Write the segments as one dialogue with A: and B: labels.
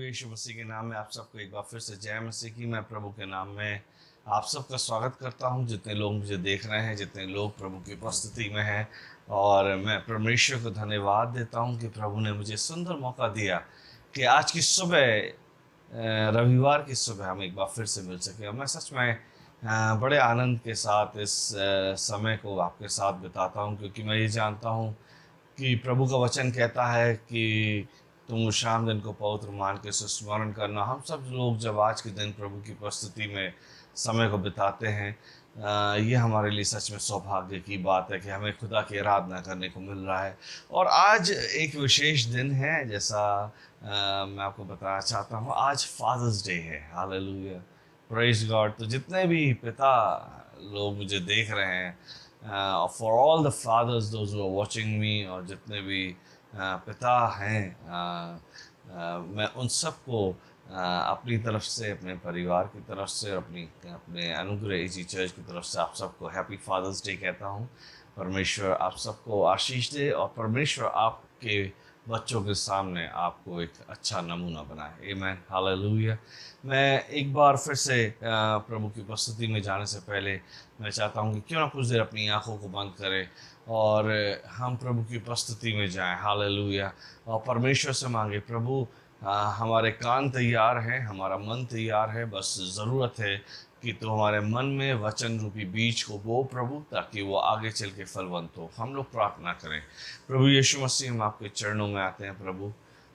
A: यीशु मसीह के नाम में आप सबको एक बार फिर से जय मसीह की। मैं प्रभु के नाम में आप सबका स्वागत करता हूं। जितने लोग मुझे देख रहे हैं, जितने लोग प्रभु की उपस्थिति में हैं, और मैं परमेश्वर को धन्यवाद देता हूं कि प्रभु ने मुझे सुंदर मौका दिया कि आज की सुबह, रविवार की सुबह हम एक बार फिर से मिल सके। और मैं सच में बड़े आनंद के साथ इस समय को आपके साथ बिताता हूं, क्योंकि मैं ये जानता हूं कि प्रभु का वचन कहता है कि तुम विश्राम दिन को पवित्र मान के सुस्मरण करना। हम सब लोग जब आज के दिन प्रभु की उपस्थिति में समय को बिताते हैं, ये हमारे लिए सच में सौभाग्य की बात है कि हमें खुदा की आराधना करने को मिल रहा है। और आज एक विशेष दिन है, जैसा मैं आपको बताना चाहता हूँ। आज फादर्स डे है। Hallelujah, praise God. तो जितने भी पिता लोग मुझे देख रहे हैं, for all the fathers those who are watching me, और जितने भी पिता हैं, मैं उन सबको अपनी तरफ से, अपने परिवार की तरफ से, अपने अनुग्रह इसी चर्च की तरफ से आप सबको हैप्पी फादर्स डे कहता हूँ। परमेश्वर आप सबको आशीष दे, और परमेश्वर आपके बच्चों के सामने आपको एक अच्छा नमूना बनाए। आमीन, हालेलुया। मैं एक बार फिर से प्रभु की उपस्थिति में जाने से पहले मैं चाहता हूँ कि क्यों ना कुछ देर अपनी आंखों को बंद करें और हम प्रभु की उपस्थिति में जाएं। हालेलुया। और परमेश्वर से मांगे, प्रभु हमारे कान तैयार हैं, हमारा मन तैयार है, बस ज़रूरत है कि तो हमारे मन में वचन रूपी बीज को बो प्रभु, ताकि वो आगे चल के फलवंत हो। हम लोग प्रार्थना करें। प्रभु यीशु मसीह, हम आपके चरणों में आते हैं प्रभु।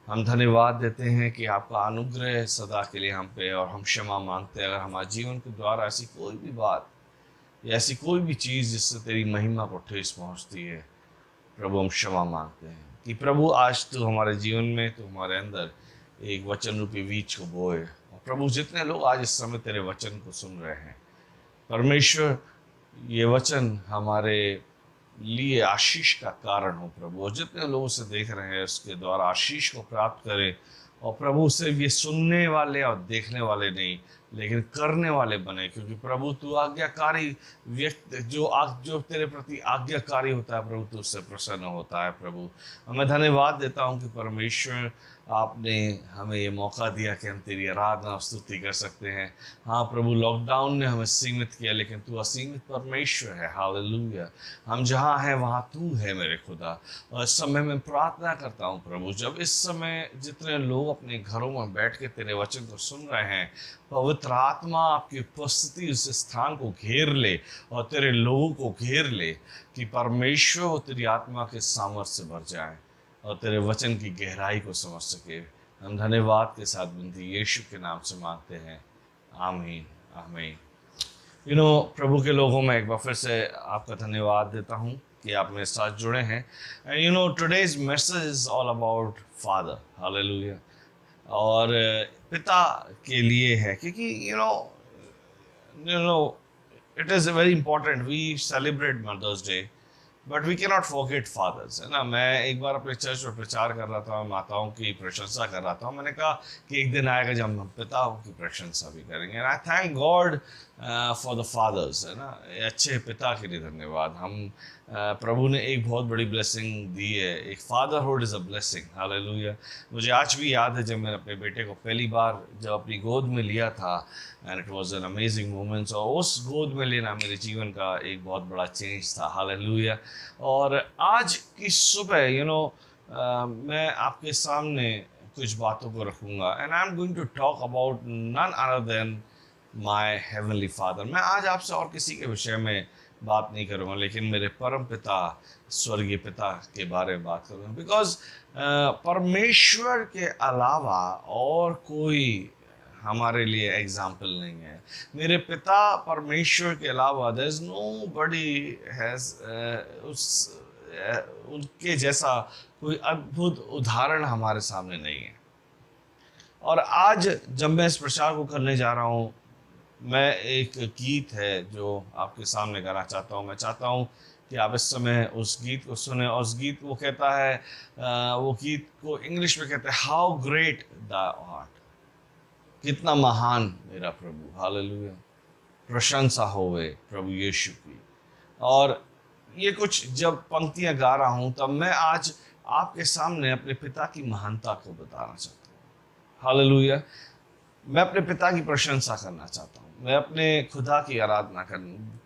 A: हम धन्यवाद देते हैं कि आपका अनुग्रह सदा के लिए हम पे, और हम क्षमा मांगते हैं अगर हमारे जीवन के द्वारा ऐसी कोई भी बात या ऐसी कोई भी चीज़ जिससे तेरी महिमा को ठेस पहुंचती है, प्रभु हम क्षमा मांगते हैं कि प्रभु आज तू हमारे जीवन में, तू हमारे अंदर एक वचन रूपी बीज को बोए। और प्रभु जितने लोग आज इस समय तेरे वचन को सुन रहे हैं, परमेश्वर ये वचन हमारे लिए आशीष का कारण हो प्रभु। और जितने लोग उसे देख रहे हैं उसके द्वारा आशीष को प्राप्त करें। और प्रभु सिर्फ ये सुनने वाले और देखने वाले नहीं, लेकिन करने वाले बने, क्योंकि प्रभु तू आज्ञाकारी व्यक्ति, जो तेरे प्रति आज्ञाकारी होता है प्रभु, तू उससे प्रसन्न होता है प्रभु। और मैं धन्यवाद देता हूँ कि परमेश्वर आपने हमें ये मौका दिया कि हम तेरी आराधना और स्तुति कर सकते हैं। हाँ प्रभु, लॉकडाउन ने हमें सीमित किया, लेकिन तू असीमित परमेश्वर है। हालेलुया। हम जहाँ हैं वहाँ तू है मेरे खुदा। और इस समय मैं प्रार्थना करता हूँ प्रभु, जब इस समय जितने लोग अपने घरों में बैठ के तेरे वचन को सुन रहे हैं, पवित्र आत्मा आपकी उपस्थिति उस स्थान को घेर ले और तेरे लोगों को घेर ले, कि परमेश्वर वो तेरी आत्मा के सामर्थ्य से भर जाए और तेरे वचन की गहराई को समझ सके। हम धन्यवाद के साथ विनती यीशु के नाम से मांगते हैं। आमीन, आमीन। प्रभु के लोगों में एक बार फिर से आपका धन्यवाद देता हूँ कि आप मेरे साथ जुड़े हैं। And today's message is all about father. Hallelujah. और पिता के लिए है, क्योंकि it is very important. We celebrate Mother's Day, but we cannot forget fathers, है ना। मैं एक बार अपने चर्च में प्रचार कर रहा था, माताओं की प्रशंसा कर रहा था। मैंने कहा कि एक दिन आएगा जब हम पिताओं की प्रशंसा भी करेंगे। And I thank God for the fathers, है ना। अच्छे पिता के लिए धन्यवाद। हम प्रभु ने एक बहुत बड़ी ब्लेसिंग दी है। एक fatherhood is a blessing. Hallelujah. मुझे आज भी याद है जब मैंने अपने बेटे को पहली बार जब अपनी गोद में लिया था, and it was an amazing moments. और उस गोद में लेना मेरे जीवन का एक बहुत बड़ा चेंज था। हालेलुया। और आज की सुबह मैं आपके सामने कुछ बातों को रखूंगा, and I am going to talk about none other than my heavenly father. मैं आज आपसे और किसी के विषय में बात नहीं करूंगा, लेकिन मेरे परम पिता, स्वर्गीय पिता के बारे में बात करूंगा। बिकॉज परमेश्वर के अलावा और कोई हमारे लिए एग्जाम्पल नहीं है। मेरे पिता परमेश्वर के अलावा there is nobody has उनके जैसा कोई अद्भुत उदाहरण हमारे सामने नहीं है। और आज जब मैं इस प्रचार को करने जा रहा हूँ, मैं एक गीत है जो आपके सामने गाना चाहता हूँ। मैं चाहता हूँ कि आप इस समय उस गीत को सुने। और उस गीत वो कहता है, वो गीत को इंग्लिश में कहते हैं, हाउ ग्रेट द आर्ट, कितना महान मेरा प्रभु। हालेलुया। प्रशंसा होवे प्रभु यीशु की। और ये कुछ जब पंक्तियां गा रहा हूं, तब मैं आज आपके सामने अपने पिता की महानता को बताना चाहता हूँ। हालेलुया। मैं अपने पिता की प्रशंसा करना चाहता हूँ, मैं अपने खुदा की आराधना कर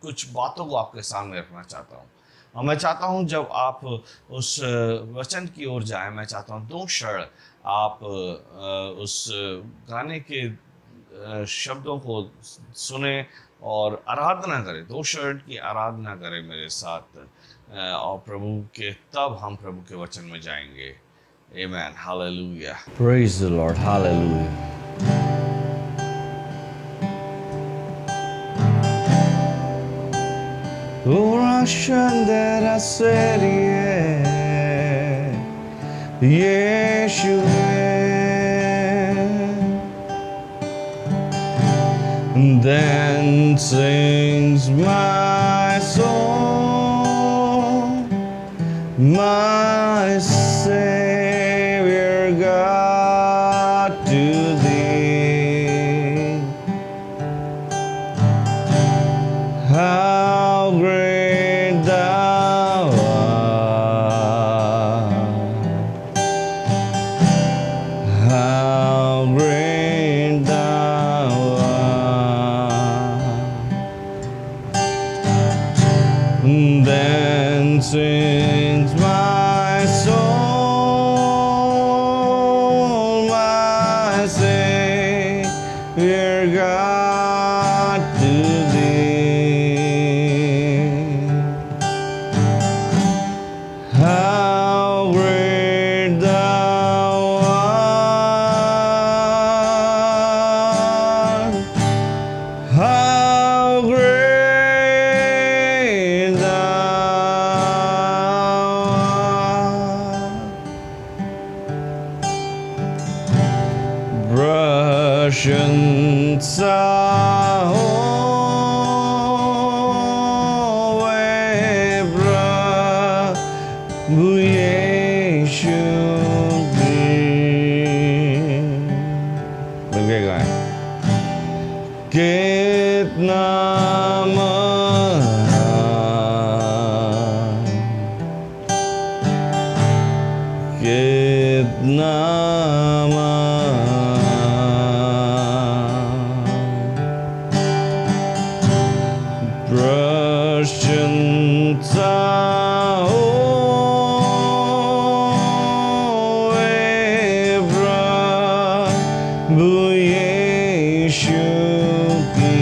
A: कुछ बातों को आपके सामने रखना चाहता हूँ। और मैं चाहता हूँ जब आप उस वचन की ओर जाएं, मैं चाहता हूँ 2 क्षण आप उस गाने के शब्दों को सुने और आराधना करें, 2 क्षण की आराधना करें मेरे साथ और प्रभु के, तब हम प्रभु के वचन में जाएंगे। Amen. Hallelujah. Praise the Lord. Hallelujah. Ora shandera serie Yeshua. Then sings my soul, my Savior God to thee. How great thou art, how great thou art. Then sings my soul, my Savior God to thee. How great thou art, how great thou art. Prashansa प्रभु यीशु की। मिलके गाएं। कितना महान, कितना महान। प्रशंसा प्रभु यीशु की।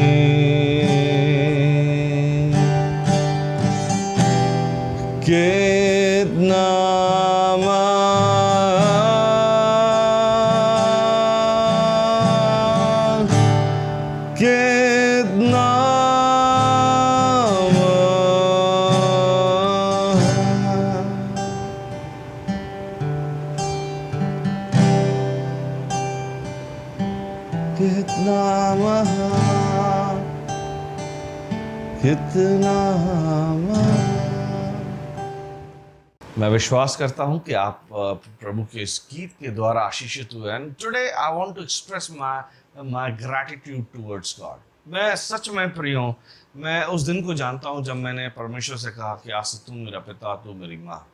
A: कितना महान, कितना कितना महान, कितना महान। मैं विश्वास करता हूं कि आप प्रभु के इस गीत के द्वारा आशीषित हुए हैं। Today I want to express my gratitude towards God. मैं सच में प्रियो, मैं उस दिन को जानता हूं जब मैंने परमेश्वर से कहा कि आज से तू मेरा पिता, तू मेरी माँ।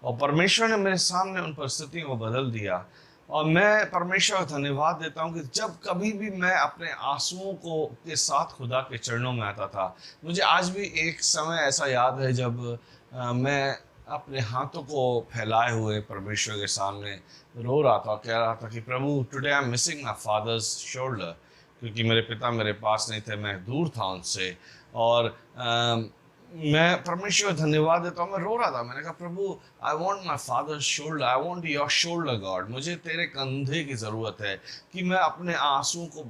A: और परमेश्वर ने मेरे सामने उन परिस्थितियों को बदल दिया। और मैं परमेश्वर का धन्यवाद देता हूँ कि जब कभी भी मैं अपने आंसुओं को के साथ खुदा के चरणों में आता था। मुझे आज भी एक समय ऐसा याद है जब मैं अपने हाथों को फैलाए हुए परमेश्वर के सामने रो रहा था, कह रहा था कि प्रभु, today I am missing my father's shoulder, क्योंकि मेरे पिता मेरे पास नहीं थे, मैं दूर था उनसे। और मैं परमेश्वर का धन्यवाद देता हूँ। मैं रो रहा था, मैंने कहा प्रभु, I want my father shoulder, I want your shoulder God. मुझे तेरे कंधे की ज़रूरत है कि मैं अपने आंसुओं को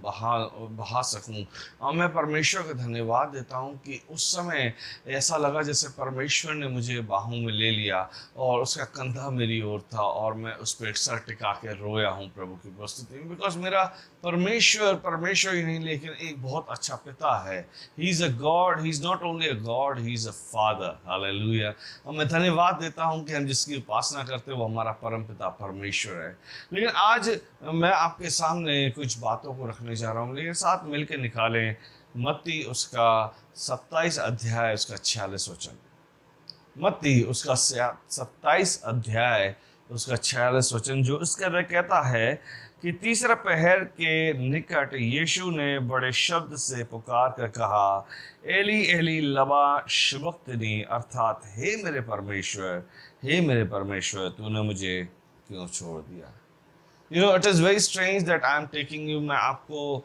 A: बहा सकूं। और मैं परमेश्वर का धन्यवाद देता हूँ कि उस समय ऐसा लगा जैसे परमेश्वर ने मुझे बाहों में ले लिया और उसका कंधा मेरी ओर था और मैं उस पर सर टिका के रोया हूँ प्रभु की उपस्थिति में। बिकॉज मेरा परमेश्वर ही नहीं, लेकिन एक बहुत अच्छा पिता है। He is a God, he is not only a God, he is a father. Hallelujah. और मैं धन्यवाद देता हूँ कि हम जिसकी उपासना करते हैं वो हमारा परम पिता परमेश्वर है। लेकिन आज मैं आपके सामने कुछ बातों को रखने जा रहा हूँ, लेकिन साथ मिलकर निकालें मत्ती उसका 27 अध्याय उसका 46 वचन। मत्ती उसका 27 अध्याय उसका 46 वचन, जो इसका कहता है कि तीसरा पहर के निकट यीशु ने बड़े शब्द से पुकार कर कहा, एली एली लमा शबक्तनी, अर्थात हे मेरे परमेश्वर तूने मुझे क्यों छोड़ दिया। It is very strange that I am taking you, मैं आपको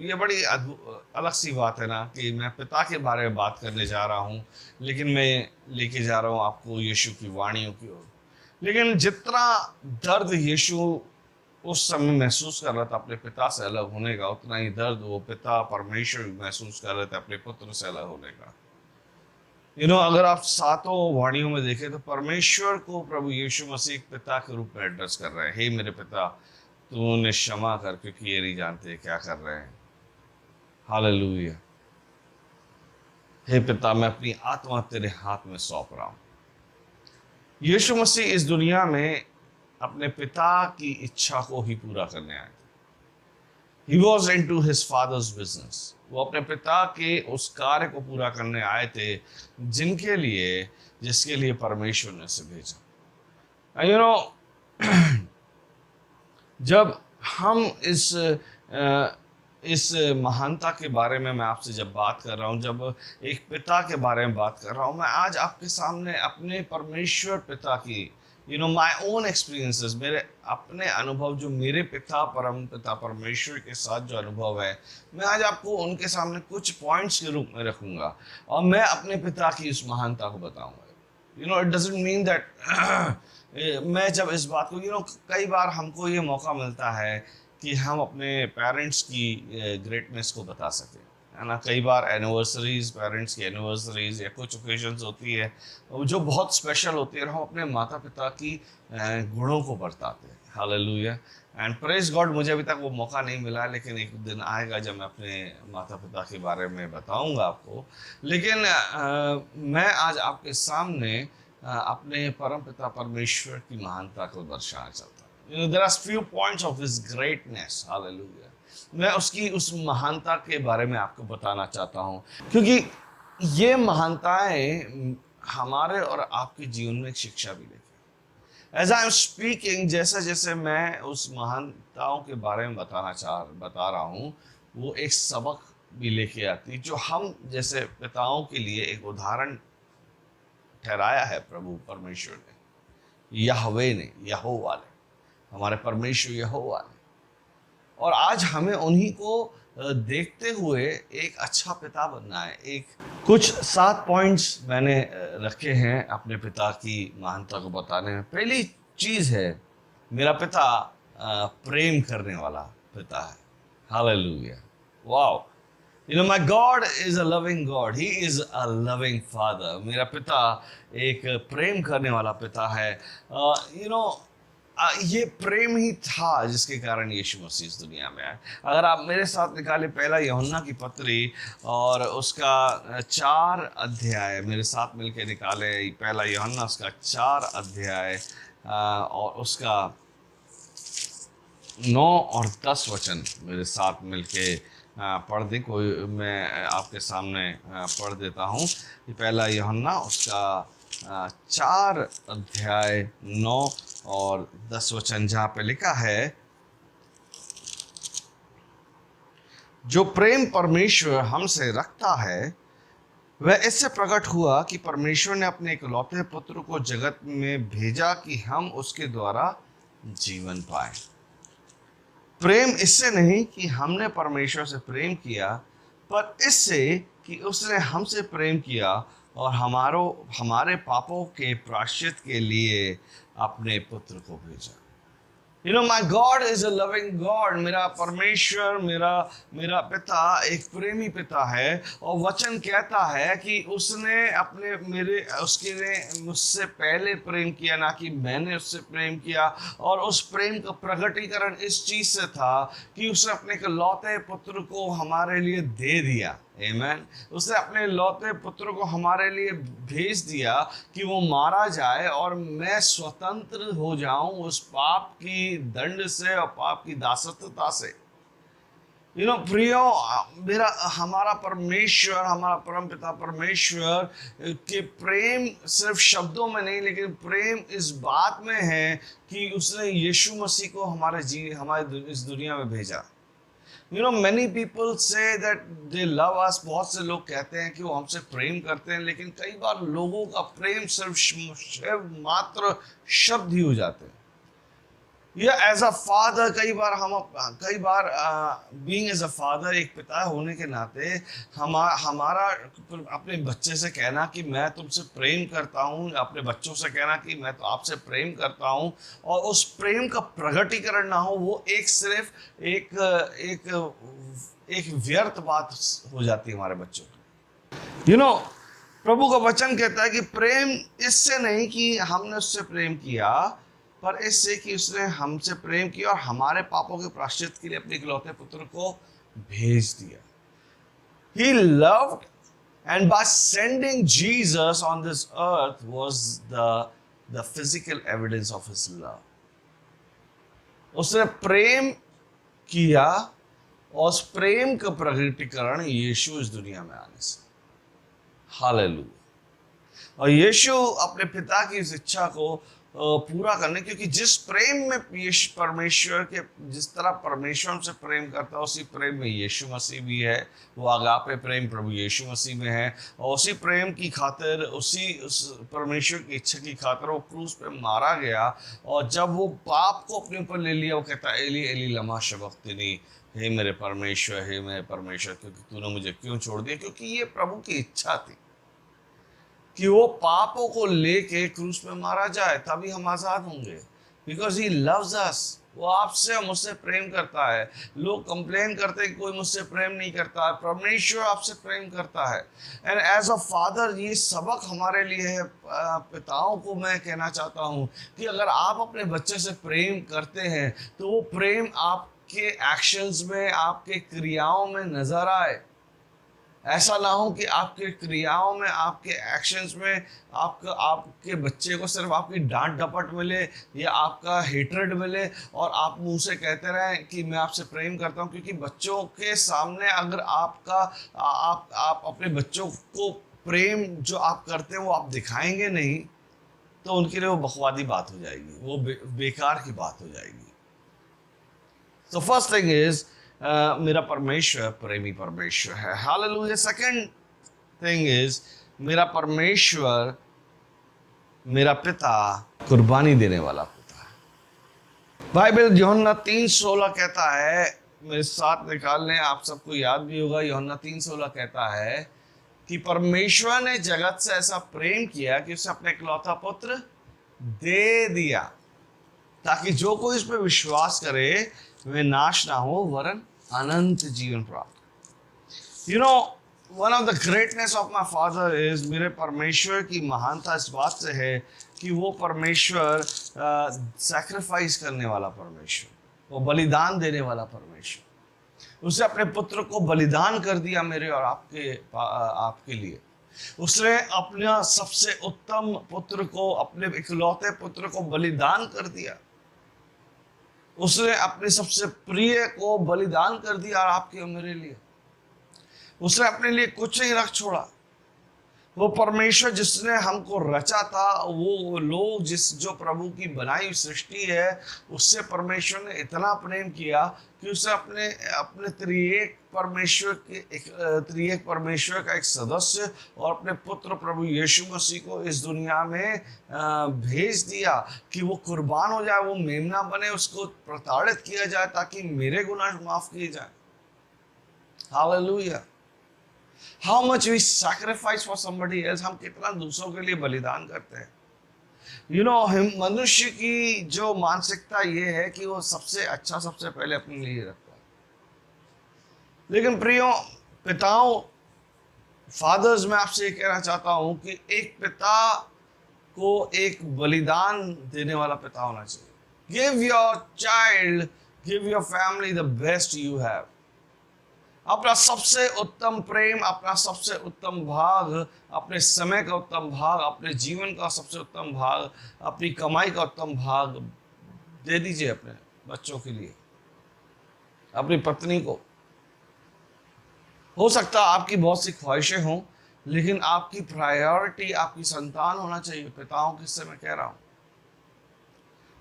A: ये बड़ी अलग सी बात है ना कि मैं पिता के बारे में बात करने जा रहा हूँ, लेकिन मैं लेके जा रहा हूँ आपको यीशु की वाणियों की ओर। लेकिन जितना दर्द यीशु उस समय महसूस कर रहा था अपने पिता से अलग होने का, उतना ही दर्द वो पिता परमेश्वर महसूस कर रहे थे अपने पुत्र से अलग होने का। अगर आप सातों वाणियों में देखें तो परमेश्वर को प्रभु यीशु मसीह एक पिता के रूप में एड्रेस कर रहे हैं, हे मेरे पिता तू उन्हें क्षमा कर, क्योंकि ये नहीं जानते क्या कर रहे हैं। हालेलुया। हे पिता, मैं अपनी आत्मा तेरे हाथ में सौंप रहा हूं। यीशु मसीह इस दुनिया में अपने पिता की इच्छा को ही पूरा करने आए थे। He was into his father's business. वो अपने पिता के उस कार्य को पूरा करने आए थे जिसके लिए परमेश्वर ने उसे भेजा। जब हम इस महानता के बारे में मैं आपसे जब बात कर रहा हूँ, जब एक पिता के बारे में बात कर रहा हूँ, मैं आज आपके सामने अपने परमेश्वर पिता की माय ओन एक्सपीरियंसेस, मेरे अपने अनुभव, जो मेरे पिता परम पिता परमेश्वर के साथ जो अनुभव है, मैं आज आपको उनके सामने कुछ पॉइंट्स के रूप में रखूंगा और मैं अपने पिता की उस महानता को बताऊंगा। इट डजंट मीन दैट मैं जब इस बात को कई बार हमको ये मौका मिलता है कि हम अपने पेरेंट्स की ग्रेटनेस को बता सकें, है ना। कई बार एनिवर्सरीज, पेरेंट्स की एनिवर्सरीज या कुछ ओकेजन्स होती है जो बहुत स्पेशल होती है और हम अपने माता पिता की गुणों को बरताते हैं। हालेलुया एंड प्रेज गॉड, मुझे अभी तक वो मौका नहीं मिला, लेकिन एक दिन आएगा जब मैं अपने माता पिता के बारे में बताऊंगा आपको। लेकिन मैं आज आपके सामने अपने परम पिता परमेश्वर की महानता को दर्शाना चाहता हूँ। There are few points of his greatness. Hallelujah. मैं उसकी उस महानता के बारे में आपको बताना चाहता हूँ, क्योंकि ये महानताएं हमारे और आपके जीवन में एक शिक्षा भी लेती है। एज आई एम स्पीकिंग, जैसे जैसे मैं उस महानताओं के बारे में बता रहा हूँ, वो एक सबक भी लेके आती जो हम जैसे पिताओं के लिए एक उदाहरण ठहराया है प्रभु परमेश्वर ने, यहोवे ने, यहोवा ने, हमारे परमेश्वर यहोवा ने। और आज हमें उन्हीं को देखते हुए एक अच्छा पिता बनना है। कुछ 7 पॉइंट्स मैंने रखे हैं अपने पिता की महानता को बताने में। पहली चीज है, मेरा पिता प्रेम करने वाला पिता है। Hallelujah, wow. My God is a loving God, he is a loving father. मेरा पिता एक प्रेम करने वाला पिता है। ये प्रेम ही था जिसके कारण यीशु मसीह इस दुनिया में आए। अगर आप मेरे साथ निकाले पहला यूहन्ना की पत्री और उसका 4 अध्याय, मेरे साथ मिलके निकाले पहला यूहन्ना उसका 4 अध्याय और उसका 9 और 10 वचन मेरे साथ मिलके पढ़ दे। कोई मैं आपके सामने पढ़ देता हूँ। पहला यूहन्ना उसका 4 अध्याय 9 और 10 वचन, जहाँ पे लिखा है, जो प्रेम परमेश्वर हमसे रखता है वह इससे प्रकट हुआ कि परमेश्वर ने अपने इकलौते पुत्र को जगत में भेजा कि हम उसके द्वारा जीवन पाए। प्रेम इससे नहीं कि हमने परमेश्वर से प्रेम किया, पर इससे कि उसने हमसे प्रेम किया और हमारे पापों के प्रायश्चित के लिए अपने पुत्र को भेजा। My God is a loving God. मेरा परमेश्वर, मेरा पिता एक प्रेमी पिता है। और वचन कहता है कि उसने मुझसे पहले प्रेम किया, ना कि मैंने उससे प्रेम किया। और उस प्रेम का प्रकटीकरण इस चीज से था कि उसने अपने इकलौते पुत्र को हमारे लिए दे दिया। आमीन। उसने अपने लौते पुत्र को हमारे लिए भेज दिया कि वो मारा जाए और मैं स्वतंत्र हो जाऊं उस पाप की दंड से और पाप की दासत्वता से। प्रियो, मेरा हमारा परमेश्वर, हमारा परमपिता परमेश्वर के प्रेम सिर्फ शब्दों में नहीं, लेकिन प्रेम इस बात में है कि उसने यीशु मसीह को हमारे इस दुनिया में भेजा। many people say that they love us। बहुत से लोग कहते हैं कि वो हमसे प्रेम करते हैं, लेकिन कई बार लोगों का प्रेम सिर्फ मात्र शब्द ही हो जाते हैं। या एज अ फादर, कई बार बीइंग एज अ फादर, एक पिता होने के नाते हमारा अपने बच्चे से कहना कि मैं तुमसे प्रेम करता हूँ, अपने बच्चों से कहना कि मैं तो आपसे प्रेम करता हूँ, और उस प्रेम का प्रगटीकरण ना हो, वो सिर्फ एक व्यर्थ बात हो जाती है हमारे बच्चों की। प्रभु का वचन कहता है कि प्रेम इससे नहीं कि हमने उससे प्रेम किया, पर इससे कि उसने हमसे प्रेम किया और हमारे पापों के प्रायश्चित के लिए अपने इकलौते पुत्र को भेज दिया। He loved, and by sending Jesus on this earth was the physical evidence of his love। उसने प्रेम किया और उस प्रेम का प्रकटीकरण यीशु इस दुनिया में आने से। हालेलुया। और यीशु अपने पिता की इस इच्छा को पूरा करने, क्योंकि जिस प्रेम में परमेश्वर के, जिस तरह परमेश्वर हमसे प्रेम करता है, उसी प्रेम में यीशु मसीह भी है। वो आगापे प्रेम प्रभु यीशु मसीह में है, और उसी प्रेम की खातिर, उस परमेश्वर की इच्छा की खातिर वो क्रूस पे मारा गया। और जब वो पाप को अपने ऊपर ले लिया, वो कहता है एली एली लमा शबक्तनी, हे मेरे परमेश्वर, हे मेरे परमेश्वर, क्योंकि तूने मुझे क्यों छोड़ दिया। क्योंकि ये प्रभु की इच्छा थी कि वो पापों को लेके क्रूस पे मारा जाए, तभी हम आजाद होंगे। बिकॉज ही लव्स अस। वो आपसे और मुझसे प्रेम करता है। लोग कंप्लेन करते हैं कि कोई मुझसे प्रेम नहीं करता है, परमेश्वर आपसे प्रेम करता है। एंड एज अ फादर, ये सबक हमारे लिए है। पिताओं को मैं कहना चाहता हूँ कि अगर आप अपने बच्चे से प्रेम करते हैं, तो वो प्रेम आपके एक्शंस में, आपके क्रियाओं में नजर आए। ऐसा ना हो कि आपके क्रियाओं में, आपके एक्शंस में आपके बच्चे को सिर्फ आपकी डांट डपट मिले या आपका हेट्रेड मिले, और आप मुंह से कहते रहें कि मैं आपसे प्रेम करता हूं। क्योंकि बच्चों के सामने अगर आप अपने बच्चों को प्रेम जो आप करते हैं वो आप दिखाएंगे नहीं, तो उनके लिए वो बकवादी बात हो जाएगी, वो बेकार की बात हो जाएगी। तो फर्स्ट थिंग इज, मेरा परमेश्वर प्रेमी परमेश्वर है। हालेलुया। सेकंड थिंग इज, मेरा परमेश्वर, मेरा पिता कुर्बानी देने वाला पिता है। बाइबल यूहन्ना 3:16 कहता है, मेरे साथ निकाल लें, आप सबको याद भी होगा। यूहन्ना 3:16 कहता है कि परमेश्वर ने जगत से ऐसा प्रेम किया कि उसने अपने इकलौता पुत्र दे दिया, ताकि जो कोई इस पर विश्वास करे वे नाश ना हो, वरन अनंत जीवन प्राप्त। One of the greatness of my father is, मेरे परमेश्वर की महानता इस बात से है कि वो परमेश्वर सैक्रिफाइस करने वाला परमेश्वर, वो बलिदान देने वाला परमेश्वर। उसने अपने पुत्र को बलिदान कर दिया मेरे और आपके लिए। उसने अपना सबसे उत्तम पुत्र को, अपने इकलौते पुत्र को बलिदान कर दिया। उसने अपने सबसे प्रिय को बलिदान कर दिया आपके और मेरे लिए। उसने अपने लिए कुछ नहीं रख छोड़ा। वो परमेश्वर जिसने हमको रचा था, वो लोग जो प्रभु की बनाई सृष्टि है, उससे परमेश्वर ने इतना प्रेम किया कि उसने अपने त्रिएक परमेश्वर का एक सदस्य और अपने पुत्र प्रभु यीशु मसीह को इस दुनिया में भेज दिया कि वो कुर्बान हो जाए, वो मेमना बने, उसको प्रताड़ित किया जाए ताकि मेरे गुनाह माफ किए जाए। Hallelujah. How much we sacrifice for somebody else, हम कितना दूसरों के लिए बलिदान करते हैं। मनुष्य की जो मानसिकता ये है कि वो सबसे अच्छा सबसे पहले अपने लिए रखता है। लेकिन प्रियो पिताओं, फादर्स, मैं आपसे ये कहना चाहता हूं कि एक पिता को एक बलिदान देने वाला पिता होना चाहिए। Give your child, give your family the best you have. अपना सबसे उत्तम प्रेम, अपना सबसे उत्तम भाग, अपने समय का उत्तम भाग, अपने जीवन का सबसे उत्तम भाग, अपनी कमाई का उत्तम भाग दे दीजिए अपने बच्चों के लिए, अपनी पत्नी को, हो सकता है आपकी बहुत सी ख्वाहिशें हों, लेकिन आपकी प्रायोरिटी आपकी संतान होना चाहिए। पिताओं किससे मैं कह रहा हूं,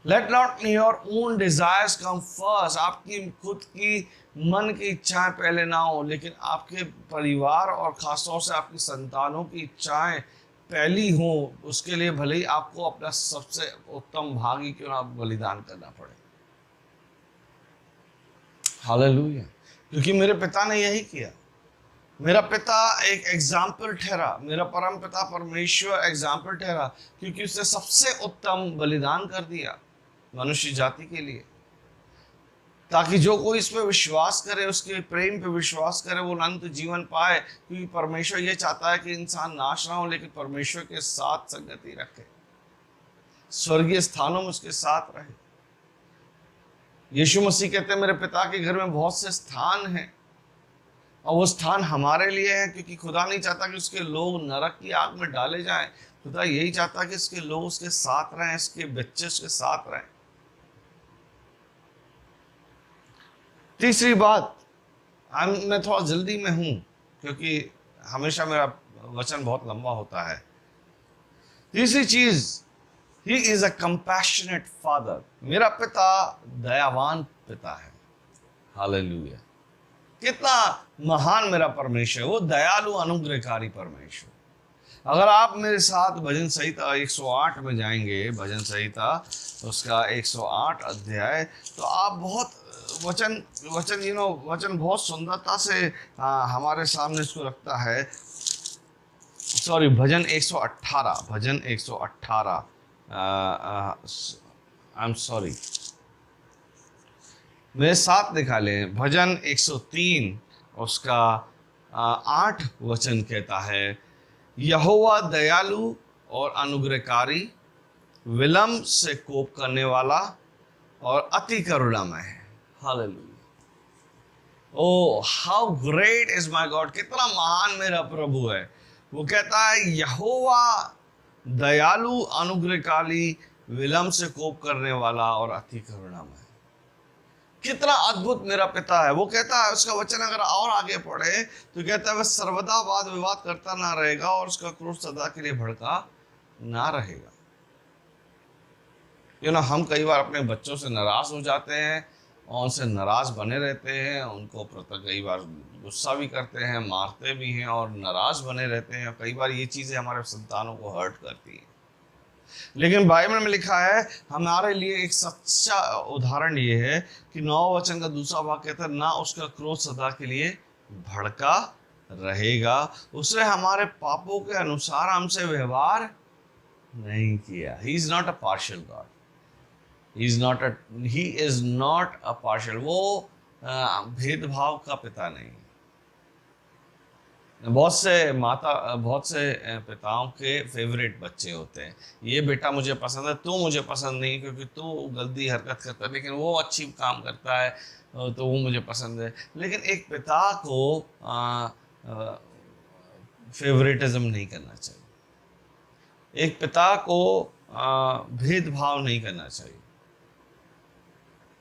A: let not your own desires come first. आपकी खुद की मन की इच्छाएं पहले ना हो, लेकिन आपके परिवार और खासतौर से आपकी संतानों की इच्छाएं पहली हो। उसके लिए भले ही आपको अपना सबसे उत्तम भागी क्यों ना बलिदान करना पड़े। हालेलुया। क्योंकि मेरे पिता ने यही किया। मेरा पिता एक एग्जाम्पल ठहरा, मेरा परम पिता परमेश्वर एग्जाम्पल ठहरा, क्योंकि उसने सबसे उत्तम बलिदान कर दिया मनुष्य जाति के लिए, ताकि जो कोई इस पे विश्वास करे, उसके प्रेम पे विश्वास करे, वो अनंत जीवन पाए। क्योंकि परमेश्वर ये चाहता है कि इंसान नाश ना हो, लेकिन परमेश्वर के साथ संगति रखे, स्वर्गीय स्थानों में उसके साथ रहे। यीशु मसीह कहते हैं मेरे पिता के घर में बहुत से स्थान हैं, और वो स्थान हमारे लिए है, क्योंकि खुदा नहीं चाहता कि उसके लोग नरक की आग में डाले जाएं। खुदा यही चाहता है कि उसके लोग उसके साथ रहें, उसके बच्चे उसके साथ रहें। तीसरी बात, मैं थोड़ा जल्दी में हूं, क्योंकि हमेशा मेरा वचन बहुत लंबा होता है। तीसरी चीज, ही इज अ कंपैशनेट फादर। मेरा पिता दयावान पिता है। हालेलुया। कितना महान मेरा परमेश्वर है, वो दयालु अनुग्रहकारी परमेश्वर। अगर आप मेरे साथ भजन संहिता 108 में जाएंगे, भजन संहिता उसका 108 अध्याय, तो आप बहुत वचन वचन वचन बहुत सुंदरता से हमारे सामने इसको रखता है। Sorry, bhajan 118, bhajan 118, I am sorry, मेरे साथ निकालें। भजन 103 उसका 8 वचन कहता है, यहोवा दयालु और अनुग्रहकारी, विलम्ब से कोप करने वाला और अति करुणामय है। Hallelujah. Oh how great is my God. कितना महान मेरा प्रभु है। वो कहता है यहोवा दयालु अनुग्रहकारी, विलम्ब से कोप करने वाला और अति करुणामय। कितना अद्भुत मेरा पिता है। वो कहता है, उसका वचन अगर और आगे पढ़े तो कहता है वह सर्वदा वाद विवाद करता ना रहेगा, और उसका क्रोध सदा के लिए भड़का ना रहेगा। हम कई बार अपने बच्चों से नाराज हो जाते हैं और उनसे नाराज बने रहते हैं, उनको कई बार गुस्सा भी करते हैं, मारते भी हैं और नाराज बने रहते हैं। कई बार ये चीजें हमारे संतानों को हर्ट करती हैं। लेकिन बाइबल में लिखा है हमारे लिए एक सच्चा उदाहरण ये है कि 9 वचन का दूसरा भाग कहता है, ना उसका क्रोध सदा के लिए भड़का रहेगा, उसने हमारे पापों के अनुसार हमसे व्यवहार नहीं किया। He is not a partial God, he is not a partial. वो भेदभाव का पिता नहीं। बहुत से पिताओं के फेवरेट बच्चे होते हैं। ये बेटा मुझे पसंद है, तू मुझे पसंद नहीं क्योंकि तू गलती हरकत करता है, लेकिन वो अच्छी काम करता है तो वो मुझे पसंद है। लेकिन एक पिता को फेवरेटिज्म नहीं करना चाहिए। एक पिता को भेदभाव नहीं करना चाहिए,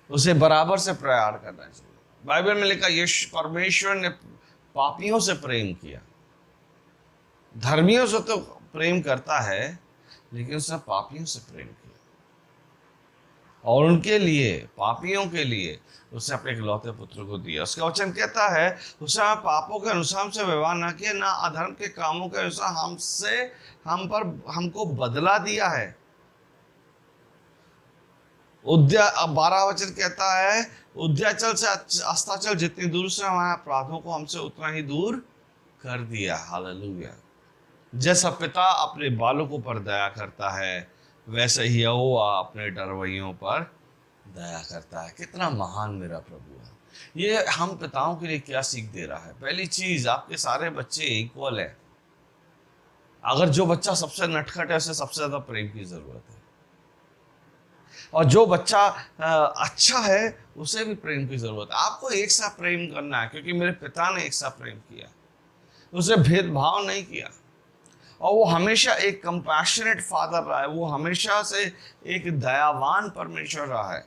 A: उसे बराबर से प्यार करना चाहिए। बाइबल में लिखा यीशु परमेश्वर ने पापियों से प्रेम किया। धर्मियों से तो प्रेम करता है, लेकिन उसने पापियों से प्रेम किया, और उनके लिए, पापियों के लिए उसने अपने इकलौते पुत्र को दिया। उसका वचन कहता है उसने पापों के अनुसार से व्यवहार ना किया, ना अधर्म के कामों के अनुसार हमको बदला दिया है। 12 वचन कहता है उद्याचल से अस्ताचल जितनी दूर से हमारे अपराधों को हमसे उतना ही दूर कर दिया। हालेलुया। जैसा पिता अपने बालकों पर दया करता है, वैसे ही यहोवा अपने डरवैयों पर दया करता है। कितना महान मेरा प्रभु है। ये हम पिताओं के लिए क्या सीख दे रहा है? पहली चीज, आपके सारे बच्चे इक्वल है। अगर जो बच्चा सबसे नटखट है, उसे सबसे ज्यादा प्रेम की जरूरत है, और जो बच्चा अच्छा है उसे भी प्रेम की जरूरत है। आपको एक सा प्रेम करना है, क्योंकि मेरे पिता ने एक सा प्रेम किया, उसने भेदभाव नहीं किया, और वो हमेशा एक कंपैशनेट फादर रहा है। वो हमेशा से एक दयावान परमेश्वर रहा है।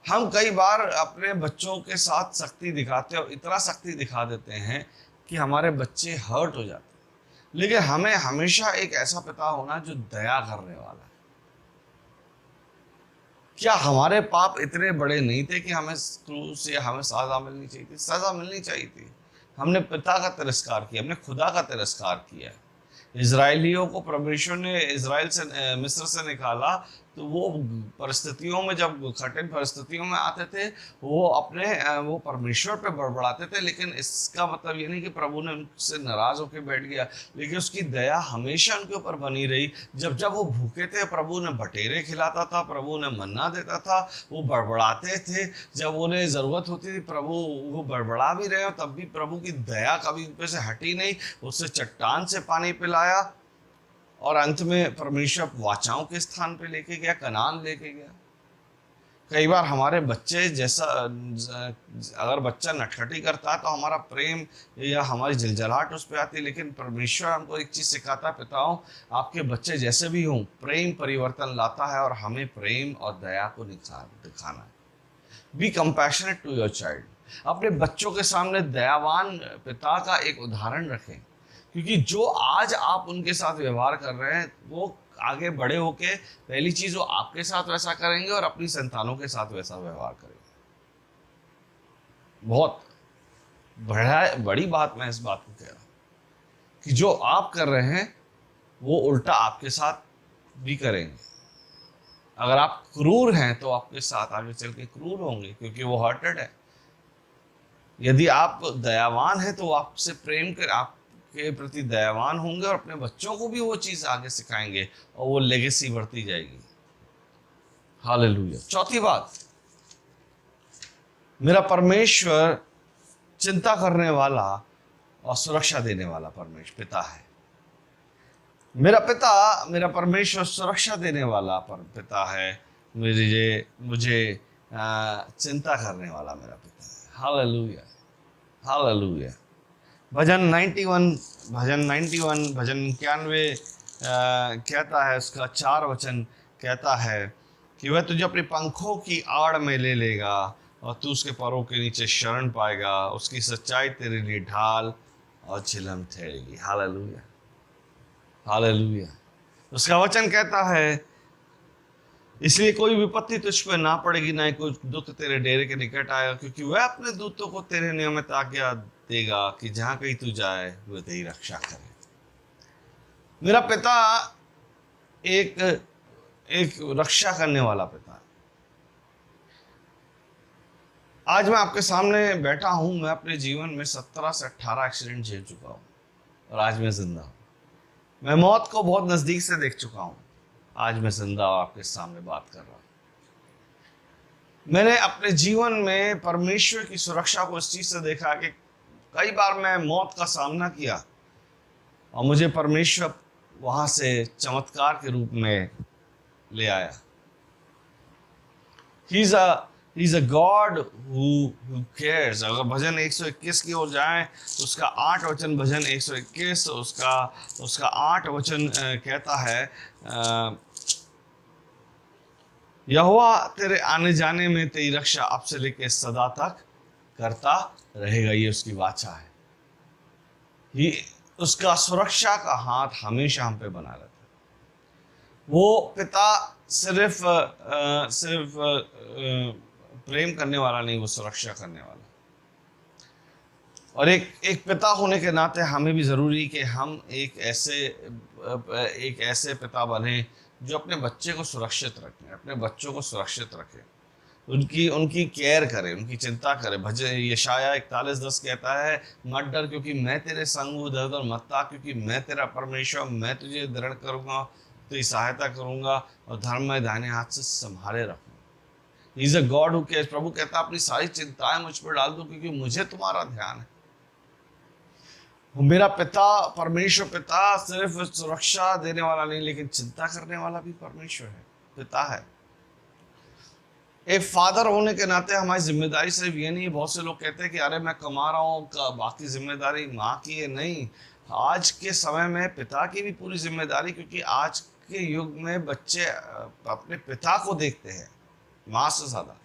A: हम कई बार अपने बच्चों के साथ सख्ती दिखाते हैं और इतना सख्ती दिखा देते हैं कि हमारे बच्चे हर्ट हो जाते हैं। लेकिन हमें हमेशा एक ऐसा पिता होना जो दया करने वाला है। क्या हमारे पाप इतने बड़े नहीं थे कि हमें क्रूस से हमें सजा मिलनी चाहिए थी? सजा मिलनी चाहिए थी। हमने पिता का तिरस्कार किया, हमने खुदा का तिरस्कार किया। इजराइलियों को परमेश्वर ने इजराइल से मिस्र से निकाला, तो वो परिस्थितियों में, जब कठिन परिस्थितियों में आते थे, वो अपने वो परमेश्वर पे बड़बड़ाते थे। लेकिन इसका मतलब ये नहीं कि प्रभु ने उनसे नाराज होकर बैठ गया, लेकिन उसकी दया हमेशा उनके ऊपर बनी रही। जब जब वो भूखे थे, प्रभु ने बटेरे खिलाता था, प्रभु ने मन्ना देता था। वो बड़बड़ाते थे, जब उन्हें ज़रूरत होती थी, प्रभु वो बड़बड़ा भी रहे हो तब भी प्रभु की दया कभी उन पे से हटी नहीं। उससे चट्टान से पानी पिलाया और अंत में परमेश्वर वाचाओं के स्थान पे लेके गया, कनान लेके गया। कई बार हमारे बच्चे जैसा, अगर बच्चा नटखटी करता है तो हमारा प्रेम या हमारी जलजलाहट उस पर आती है। लेकिन परमेश्वर हमको एक चीज़ सिखाता है, पिताओं आपके बच्चे जैसे भी हों, प्रेम परिवर्तन लाता है और हमें प्रेम और दया को दिखाना है। Be compassionate to your child. अपने बच्चों के सामने दयावान पिता का एक उदाहरण रखें, क्योंकि जो आज आप उनके साथ व्यवहार कर रहे हैं, वो आगे बड़े होके पहली चीज वो आपके साथ वैसा करेंगे और अपनी संतानों के साथ वैसा व्यवहार करेंगे। बहुत बड़ी बात मैं इस बात को कह रहा हूं कि जो आप कर रहे हैं वो उल्टा आपके साथ भी करेंगे। अगर आप क्रूर हैं तो आपके साथ आगे चल के क्रूर होंगे, क्योंकि वो हर्टेड है। यदि आप दयावान हैं तो आपसे प्रेम कर, आपके प्रति दयावान होंगे और अपने बच्चों को भी वो चीज आगे सिखाएंगे और वो लेगेसी बढ़ती जाएगी। हालेलुया। चौथी बात, मेरा परमेश्वर चिंता करने वाला और सुरक्षा देने वाला परमेश्वर पिता है। मेरा परमेश्वर सुरक्षा देने वाला पिता है। मुझे चिंता करने वाला मेरा पिता है। Hallelujah, hallelujah. भजन 91 कहता है, उसका 4 वचन कहता है कि वह तुझे अपने पंखों की आड़ में ले लेगा और तू उसके पैरों के नीचे शरण पाएगा। उसकी सच्चाई तेरे लिए ढाल और झिलम ठहरेगी। Hallelujah, hallelujah. उसका वचन कहता है, इसलिए कोई विपत्ति तुझ पर ना पड़ेगी, ना ही कोई दुख तेरे डेरे के निकट आएगा, क्योंकि वह अपने दूतों को तेरे नियमित आज्ञा देगा कि जहां कहीं तू जाए वह तेरी रक्षा करे। मेरा पिता एक रक्षा करने वाला पिता है। आज मैं आपके सामने बैठा हूं। मैं अपने जीवन में 17 से 18 एक्सीडेंट झेल चुका हूं और आज मैं जिंदा हूं। मैं मौत को बहुत नजदीक से देख चुका हूं। आज मैं जिंदा आपके सामने बात कर रहा हूं। मैंने अपने जीवन में परमेश्वर की सुरक्षा को इस चीज से देखा कि कई बार मैं मौत का सामना किया और मुझे परमेश्वर वहां से चमत्कार के रूप में ले आया। He's a God who cares। अगर भजन 121 की ओर जाएं तो उसका 8 वचन, भजन 121 उसका 8 वचन कहता है, यहोवा तेरे आने जाने में तेरी रक्षा अब से लेकर सदा तक करता रहेगा। ये उसकी वाचा है। ये उसका सुरक्षा का हाथ हमेशा हम पे बना रहता है। वो पिता सिर्फ प्रेम करने वाला नहीं, वो सुरक्षा करने वाला। और एक पिता होने के नाते हमें भी जरूरी कि हम एक ऐसे पिता बने जो अपने बच्चे को सुरक्षित रखें, अपने बच्चों को सुरक्षित रखें, उनकी केयर करें, उनकी चिंता करें। भजन यशाया 41:10 कहता है, मत डर क्योंकि मैं तेरे संग हूँ, इधर मत ता क्योंकि मैं तेरा परमेश्वर, मैं तुझे दृढ़ करूंगा, तेरी सहायता करूंगा और धर्म में दाहिने हाथ से संभाले रखूंगा। He is a God who cares। प्रभु कहता है, अपनी सारी चिंताएं मुझ पर डाल दो क्योंकि मुझे तुम्हारा ध्यान है। मेरा पिता, परमेश्वर पिता सिर्फ सुरक्षा देने वाला नहीं, लेकिन चिंता करने वाला भी परमेश्वर है, पिता है। एक फादर होने के नाते हमारी जिम्मेदारी सिर्फ ये नहीं। बहुत से लोग कहते हैं कि अरे मैं कमा रहा हूँ, बाकी जिम्मेदारी माँ की है। नहीं, आज के समय में पिता की भी पूरी जिम्मेदारी, क्योंकि आज के युग में बच्चे अपने पिता को देखते हैं माँ से ज्यादा।